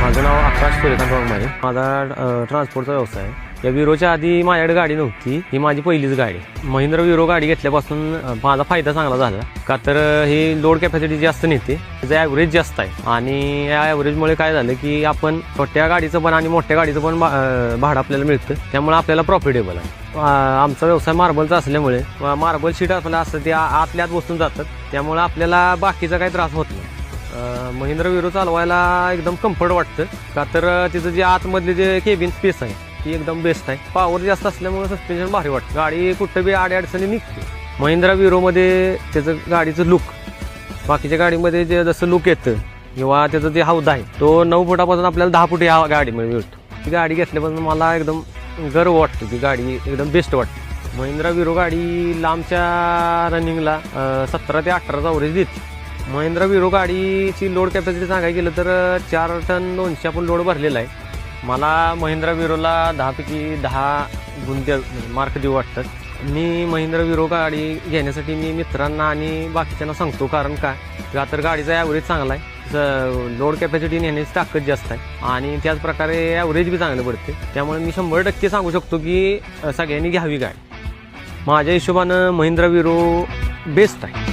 माझं नाव आकाश सूर्यकांत वाघमारे. माझा ट्रान्सपोर्टचा व्यवसाय आहे. या विरोच्या आधी माझ्याकडे गाडी नव्हती. ही माझी पहिलीच गाडी. महिंद्रा विरो गाडी घेतल्यापासून माझा फायदा चांगला झाला, का तर ही लोड कॅपॅसिटी जास्त नेते, त्याचं ॲव्हरेज जास्त आहे. आणि या ॲव्हरेजमुळे काय झालं की आपण छोट्या गाडीचं पण आणि मोठ्या गाडीचं पण भाडं आपल्याला मिळतं, त्यामुळे आपल्याला प्रॉफिटेबल आहे. आमचा व्यवसाय मार्बलचा असल्यामुळे मार्बल शीट आपल्याला असतं ते आतल्या आत बसून जातात, त्यामुळे आपल्याला बाकीचा काही त्रास होत नाही. महिंद्रा विरो चालवायला एकदम कम्फर्ट वाटतं, का तर तिचं जे आतमधले जे केबिन स्पेस आहे ती एकदम बेस्ट आहे. पॉवर जास्त असल्यामुळे सस्पेन्शन भारी वाटतं, गाडी कुठं बी अडचणी निघते. महिंद्रा विरोमध्ये त्याचं गाडीचं लुक बाकीच्या गाडीमध्ये जे जसं लुक येतं किंवा त्याचं जे हौदा आहे तो 9 फुटापासून आपल्याला 10 फूट या गाडीमध्ये मिळतो. ती गाडी घेतल्यापासून मला एकदम गर्व वाटतो की गाडी एकदम बेस्ट वाटते. महिंद्रा विरो गाडी लांबच्या रनिंगला 17 ते 18 ॲव्हरेज देते. महिंद्रा विरो गाडीची लोड कॅपॅसिटी सांगायला गेलं तर 4 टन 200 आपण लोड भरलेला आहे. मला महिंद्रा विरोला 10 पैकी 10 गुण मार्क देऊ वाटतात. मी महिंद्रा विरो गाडी घेण्यासाठी मी मित्रांना आणि बाकीच्यांना सांगतो, कारण काय का तर गाडीचा ॲव्हरेज चांगला आहे, लोड कॅपॅसिटी नेण्याची ताकद जास्त आहे आणि त्याच प्रकारे ॲव्हरेज बी चांगलं पडते. त्यामुळे मी 100% सांगू शकतो की सगळ्यांनी घ्यावी गाडी. माझ्या हिशोबानं महिंद्रा विरो बेस्ट आहे.